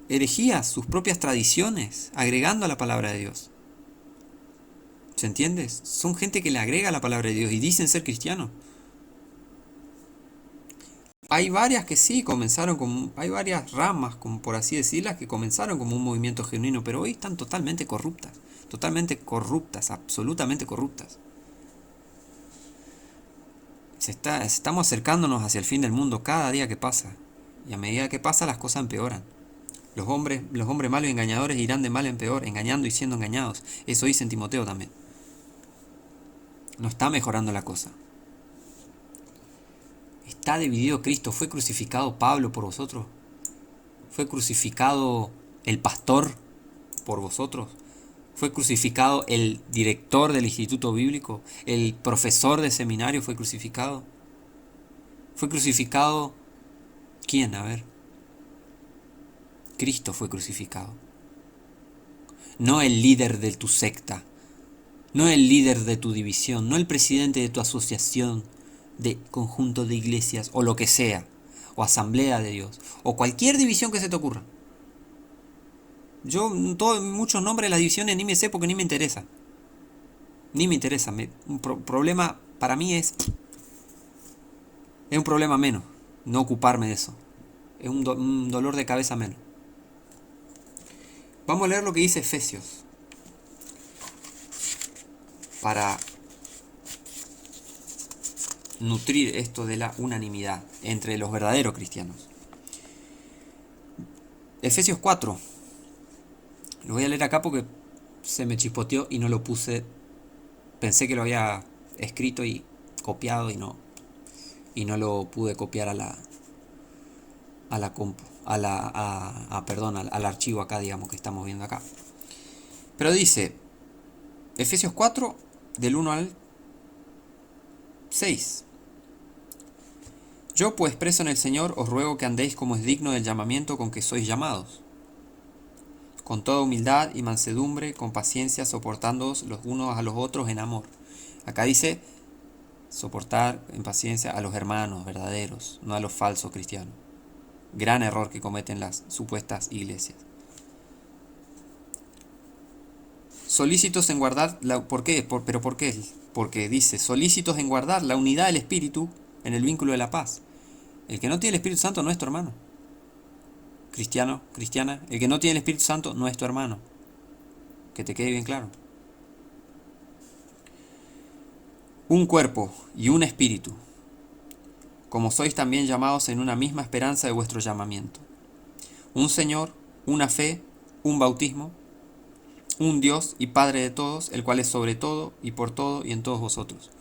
herejías, sus propias tradiciones, agregando a la palabra de Dios. ¿Se entiende? Son gente que le agrega a la palabra de Dios y dicen ser cristianos. Hay varias que sí comenzaron como, hay varias ramas, como por así decirlas, que comenzaron como un movimiento genuino, pero hoy están totalmente corruptas, absolutamente corruptas. Estamos acercándonos hacia el fin del mundo cada día que pasa, y a medida que pasa las cosas empeoran. Los hombres malos y engañadores irán de mal en peor, engañando y siendo engañados. Eso dice en Timoteo también. No está mejorando la cosa. Está dividido Cristo. ¿Fue crucificado Pablo por vosotros? ¿Fue crucificado el pastor por vosotros? ¿Fue crucificado el director del instituto bíblico? ¿El profesor de seminario fue crucificado? ¿Fue crucificado quién? A ver. Cristo fue crucificado. No el líder de tu secta. No el líder de tu división. No el presidente de tu asociación, de conjunto de iglesias o lo que sea, o asamblea de Dios, o cualquier división que se te ocurra. Yo muchos nombres de las divisiones ni me sé porque ni me interesa. Un problema para mí es un problema menos, no ocuparme de eso. Es un dolor de cabeza menos. Vamos a leer lo que dice Efesios para nutrir esto de la unanimidad entre los verdaderos cristianos. Efesios 4. Lo voy a leer acá porque se me chispoteó y no lo puse Pensé que lo había escrito y copiado y no lo pude copiar a la compu, perdón, al archivo acá, digamos, que estamos viendo acá. Pero dice, Efesios 4, del 1 al 6. Yo pues preso en el Señor os ruego que andéis como es digno del llamamiento con que sois llamados, con toda humildad y mansedumbre, con paciencia, soportándoos los unos a los otros en amor. Acá dice soportar en paciencia a los hermanos verdaderos, no a los falsos cristianos. Gran error que cometen las supuestas iglesias. Solícitos en guardar, ¿por qué? ¿Pero por qué? Porque dice, solícitos en guardar la unidad del Espíritu en el vínculo de la paz. El que no tiene el Espíritu Santo no es tu hermano. Cristiano, cristiana, el que no tiene el Espíritu Santo no es tu hermano. Que te quede bien claro. Un cuerpo y un espíritu, como sois también llamados en una misma esperanza de vuestro llamamiento. Un Señor, una fe, un bautismo, un Dios y Padre de todos, el cual es sobre todo y por todo y en todos vosotros.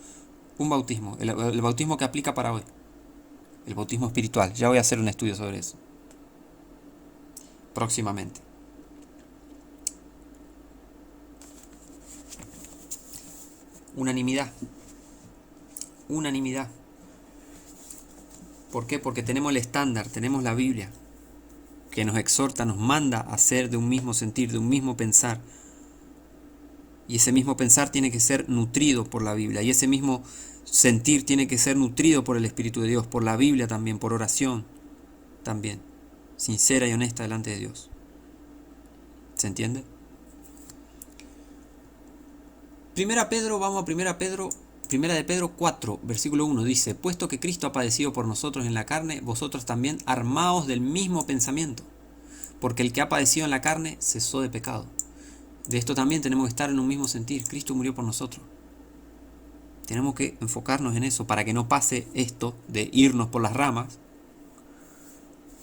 Un bautismo, el bautismo que aplica para hoy. El bautismo espiritual. Ya voy a hacer un estudio sobre eso. Próximamente. Unanimidad. Unanimidad. ¿Por qué? Porque tenemos el estándar, tenemos la Biblia, que nos exhorta, nos manda a ser de un mismo sentir, de un mismo pensar. Y ese mismo pensar tiene que ser nutrido por la Biblia. Y ese mismo sentir tiene que ser nutrido por el Espíritu de Dios, por la Biblia también, por oración también. Sincera y honesta delante de Dios. ¿Se entiende? Primera de Pedro 4, versículo 1 dice, puesto que Cristo ha padecido por nosotros en la carne, vosotros también armaos del mismo pensamiento, porque el que ha padecido en la carne cesó de pecado. De esto también tenemos que estar en un mismo sentir. Cristo murió por nosotros. Tenemos que enfocarnos en eso para que no pase esto de irnos por las ramas,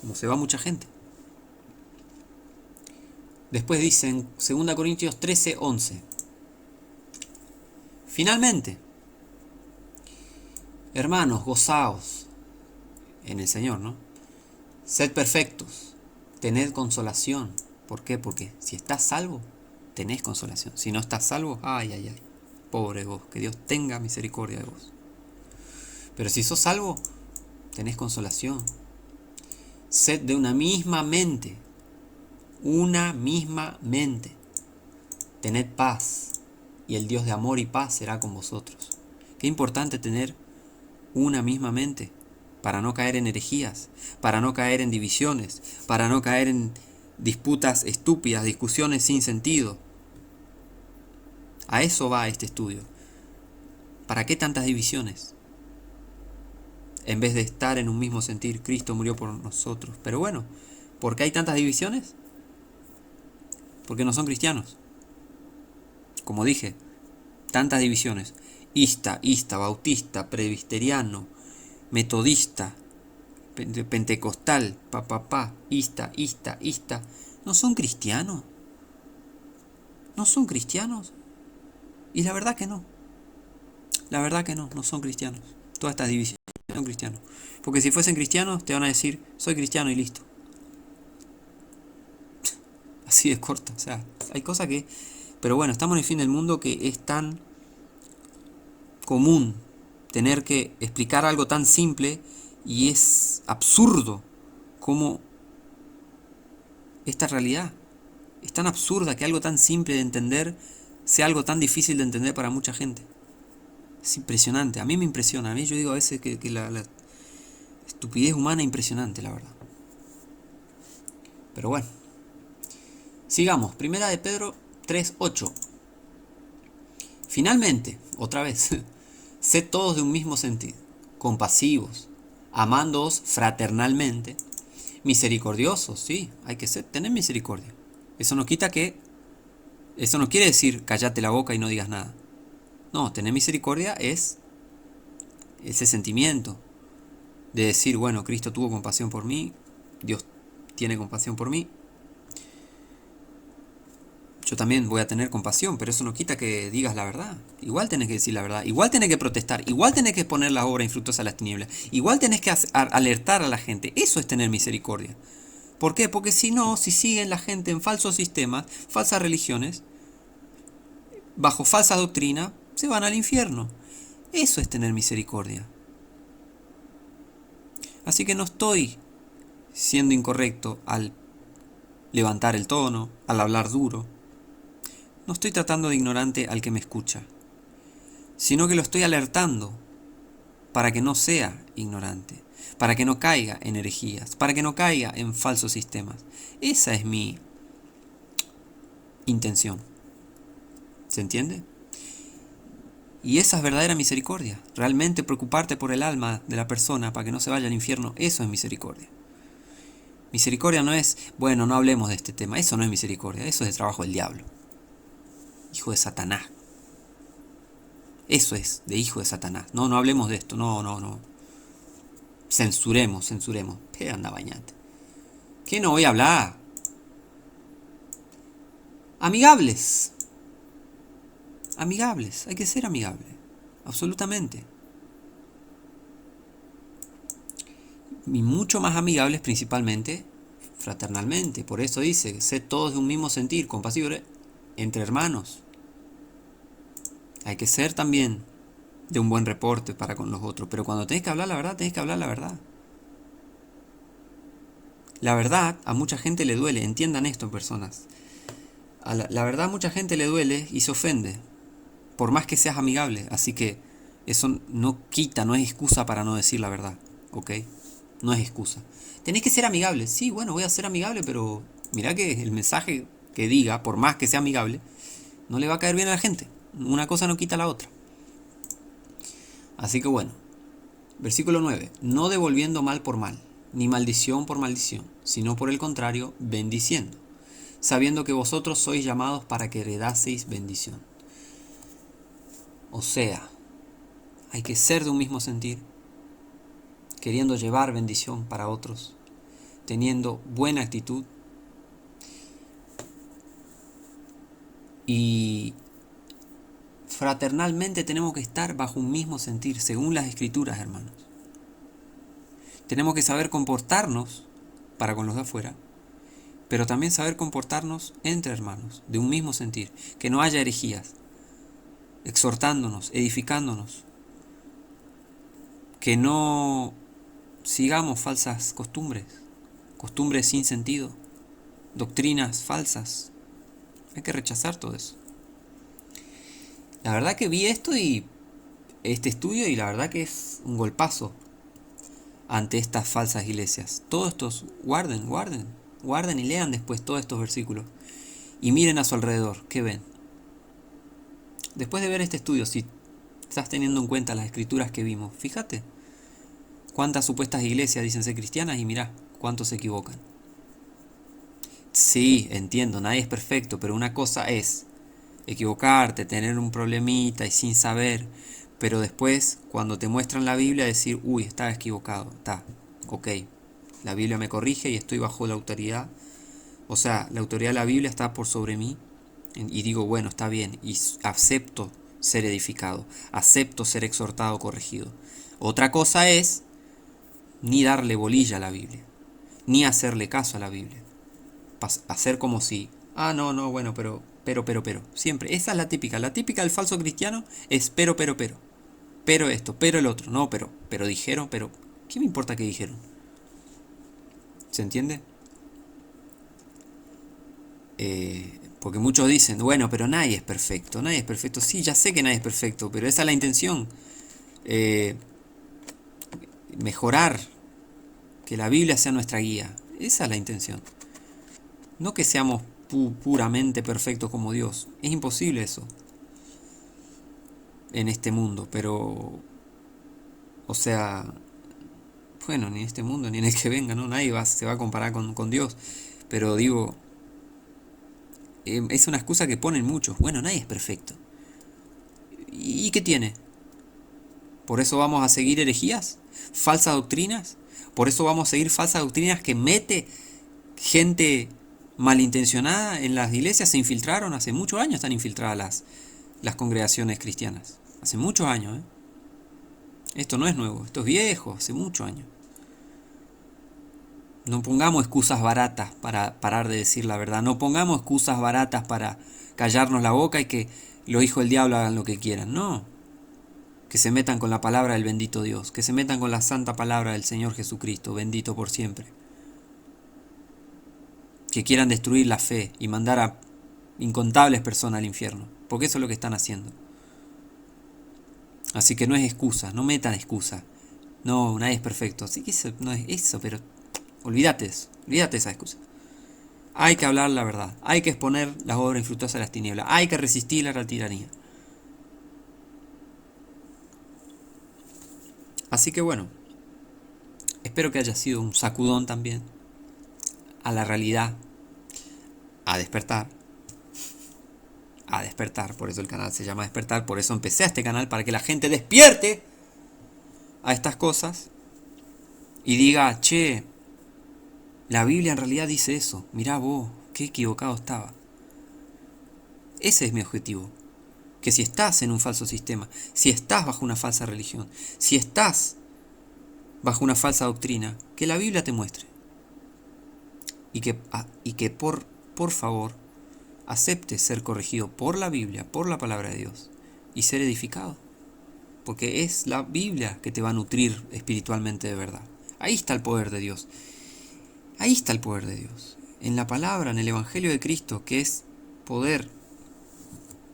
como se va mucha gente. Después dice en 2 Corintios 13, 11. Finalmente, hermanos, gozaos en el Señor, ¿no? Sed perfectos, tened consolación. ¿Por qué? Porque si estás salvo, tenés consolación. Si no estás salvo, ay, ay, ay, pobre vos, que Dios tenga misericordia de vos. Pero si sos salvo, tenés consolación. Sed de una misma mente, tened paz, y el Dios de amor y paz será con vosotros. Qué importante tener una misma mente, para no caer en herejías, para no caer en divisiones, para no caer en disputas estúpidas, discusiones sin sentido. A eso va este estudio. ¿Para qué tantas divisiones? En vez de estar en un mismo sentir, Cristo murió por nosotros. Pero bueno, ¿por qué hay tantas divisiones? Porque no son cristianos. Como dije, tantas divisiones. Ista, bautista, presbiteriano, metodista, pentecostal, ista. ¿No son cristianos? ¿No son cristianos? Y la verdad que no. La verdad que no son cristianos. Todas estas divisiones no son cristianos. Porque si fuesen cristianos, te van a decir, soy cristiano y listo. Así de corto. O sea, hay cosas que... Pero bueno, estamos en el fin del mundo, que es tan común tener que explicar algo tan simple, y es absurdo como esta realidad. Es tan absurda que algo tan simple de entender sea algo tan difícil de entender para mucha gente. Es impresionante, a mí me impresiona. A mí yo digo a veces que la estupidez humana es impresionante, la verdad. Pero bueno, sigamos. Primera de Pedro 3:8. Finalmente, otra vez, sed todos de un mismo sentido, compasivos, amándoos fraternalmente, misericordiosos, sí, hay que tener misericordia. Eso no quiere decir cállate la boca y no digas nada. No, tener misericordia es ese sentimiento de decir, bueno, Cristo tuvo compasión por mí, Dios tiene compasión por mí, Yo también voy a tener compasión, pero eso no quita que digas la verdad. Igual tenés que decir la verdad, igual tenés que protestar, igual tenés que poner la obra infructuosa a las tinieblas, igual tenés que alertar a la gente. Eso es tener misericordia. ¿Por qué? Porque si no, si siguen la gente en falsos sistemas, falsas religiones, bajo falsa doctrina, se van al infierno. Eso es tener misericordia. Así que no estoy siendo incorrecto al levantar el tono, al hablar duro. No estoy tratando de ignorante al que me escucha, sino que lo estoy alertando para que no sea ignorante, para que no caiga en herejías, para que no caiga en falsos sistemas. Esa es mi intención. ¿Se entiende? Y esa es verdadera misericordia. Realmente preocuparte por el alma de la persona para que no se vaya al infierno, eso es misericordia. Misericordia no es, bueno, no hablemos de este tema, eso no es misericordia, eso es de trabajo del diablo. Hijo de Satanás. Eso es, de hijo de Satanás. No, no hablemos de esto, no. Censuremos. Anda, bañate. ¿Qué no voy a hablar? Amigables, hay que ser amigable, absolutamente. Y mucho más amigables principalmente fraternalmente. Por eso dice, sed todos de un mismo sentir, compasivos entre hermanos. Hay que ser también de un buen reporte para con los otros. Pero cuando tenés que hablar la verdad, tenés que hablar la verdad. La verdad a mucha gente le duele. Entiendan esto, personas. La verdad a mucha gente le duele y se ofende. Por más que seas amigable. Así que eso no quita, no es excusa para no decir la verdad. ¿Ok? No es excusa. Tenés que ser amigable. Sí, bueno, voy a ser amigable, pero mirá que el mensaje que diga, por más que sea amigable, no le va a caer bien a la gente. Una cosa no quita la otra. Así que bueno, versículo 9. No devolviendo mal por mal, ni maldición por maldición, sino por el contrario, bendiciendo, sabiendo que vosotros sois llamados para que heredaseis bendición. O sea, hay que ser de un mismo sentir, queriendo llevar bendición para otros, teniendo buena actitud y fraternalmente tenemos que estar bajo un mismo sentir, según las escrituras, hermanos. Tenemos que saber comportarnos para con los de afuera, pero también saber comportarnos entre hermanos, de un mismo sentir, que no haya herejías, exhortándonos, edificándonos, que no sigamos falsas costumbres, costumbres sin sentido, doctrinas falsas. Hay que rechazar todo eso. La verdad que vi este estudio y la verdad que es un golpazo ante estas falsas iglesias. Todos estos, guarden y lean después todos estos versículos y miren a su alrededor, ¿qué ven? Después de ver este estudio, si estás teniendo en cuenta las escrituras que vimos, fíjate cuántas supuestas iglesias dicen ser cristianas y mirá cuántos se equivocan. Sí, entiendo, nadie es perfecto, pero una cosa es equivocarte, tener un problemita y sin saber, pero después cuando te muestran la Biblia decir, uy, estaba equivocado, está, ok, la Biblia me corrige y estoy bajo la autoridad, o sea, la autoridad de la Biblia está por sobre mí y digo, bueno, está bien, y acepto ser edificado, acepto ser exhortado, corregido. Otra cosa es ni darle bolilla a la Biblia, ni hacerle caso a la Biblia, hacer como si, no, bueno, pero, siempre, esa es la típica del falso cristiano es pero esto, pero el otro, no, pero dijeron, pero, ¿qué me importa qué dijeron? ¿Se entiende? Porque muchos dicen, bueno, pero nadie es perfecto, sí, ya sé que nadie es perfecto, pero esa es la intención, mejorar, que la Biblia sea nuestra guía, esa es la intención, no que seamos puramente perfectos como Dios, es imposible eso en este mundo, pero, o sea, bueno, ni en este mundo ni en el que venga, ¿no? Nadie se va a comparar con Dios, pero digo, es una excusa que ponen muchos, bueno, nadie es perfecto, ¿y qué tiene? ¿Por eso vamos a seguir herejías? ¿Falsas doctrinas? ¿Por eso vamos a seguir falsas doctrinas que mete gente malintencionada en las iglesias se infiltraron, hace muchos años están infiltradas las congregaciones cristianas. Hace muchos años, ¿eh? Esto no es nuevo, esto es viejo, hace muchos años. No pongamos excusas baratas para parar de decir la verdad. No pongamos excusas baratas para callarnos la boca y que los hijos del diablo hagan lo que quieran. No. Que se metan con la palabra del bendito Dios. Que se metan con la santa palabra del Señor Jesucristo, bendito por siempre. Que quieran destruir la fe y mandar a incontables personas al infierno. Porque eso es lo que están haciendo. Así que no es excusa, no metan excusa. No, nadie es perfecto. Sí que eso no es eso, pero olvídate eso, olvídate esa excusa. Hay que hablar la verdad, hay que exponer las obras infructuosas de las tinieblas, hay que resistir a la tiranía. Así que bueno, espero que haya sido un sacudón también a la realidad, a despertar, por eso el canal se llama Despertar, por eso empecé a este canal, para que la gente despierte a estas cosas y diga, che, la Biblia en realidad dice eso, mirá vos, qué equivocado estaba. Ese es mi objetivo. Que si estás en un falso sistema, si estás bajo una falsa religión, si estás bajo una falsa doctrina, que la Biblia te muestre. Y que por favor aceptes ser corregido por la Biblia, por la palabra de Dios, y ser edificado. Porque es la Biblia que te va a nutrir espiritualmente de verdad. Ahí está el poder de Dios. Ahí está el poder de Dios. En la palabra, en el Evangelio de Cristo, que es poder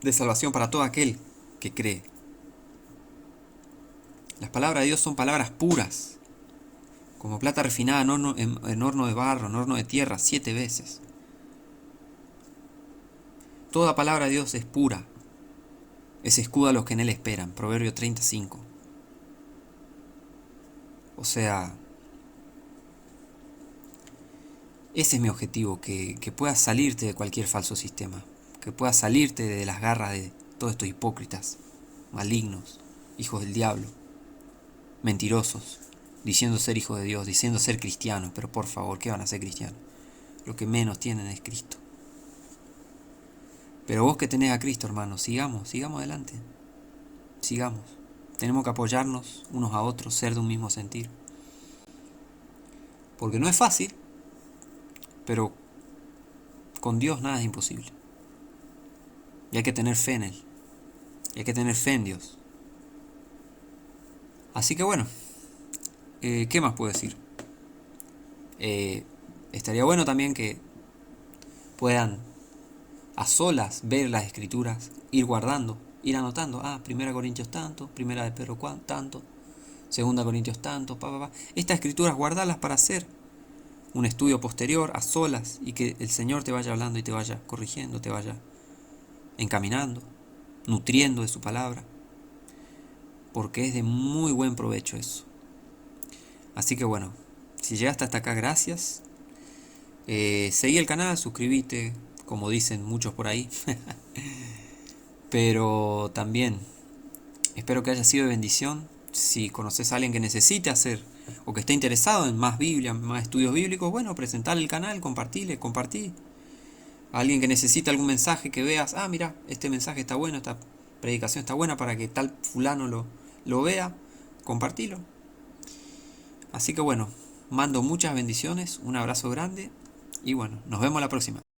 de salvación para todo aquel que cree. Las palabras de Dios son palabras puras, como plata refinada en horno de barro, en horno de tierra, 7 veces. Toda palabra de Dios es pura, es escudo a los que en él esperan, Proverbio 35. O sea, ese es mi objetivo, que puedas salirte de cualquier falso sistema, que puedas salirte de las garras de todos estos hipócritas, malignos, hijos del diablo, mentirosos, diciendo ser hijos de Dios, diciendo ser cristianos, pero por favor, ¿qué van a ser cristianos? Lo que menos tienen es Cristo. Pero vos que tenés a Cristo, hermano, sigamos adelante, sigamos. Tenemos que apoyarnos unos a otros, ser de un mismo sentir. Porque no es fácil, pero con Dios nada es imposible. Y hay que tener fe en Él. Y hay que tener fe en Dios. Así que bueno, ¿qué más puedo decir? Estaría bueno también que puedan a solas ver las escrituras, ir guardando, ir anotando. 1 Corintios tanto, 1 de Pedro tanto, 2 Corintios tanto, Estas escrituras guardarlas para hacer un estudio posterior a solas y que el Señor te vaya hablando y te vaya corrigiendo, te vaya encaminando, nutriendo de su palabra, porque es de muy buen provecho eso. Así que bueno, si llegaste hasta acá, gracias. Seguí el canal, suscríbete, como dicen muchos por ahí. Pero también espero que haya sido de bendición. Si conoces a alguien que necesite hacer o que esté interesado en más Biblia, más estudios bíblicos, bueno, presentarle el canal, compartí. A alguien que necesite algún mensaje que veas, mira, este mensaje está bueno, esta predicación está buena para que tal fulano lo vea, compartilo. Así que bueno, mando muchas bendiciones, un abrazo grande y bueno, nos vemos la próxima.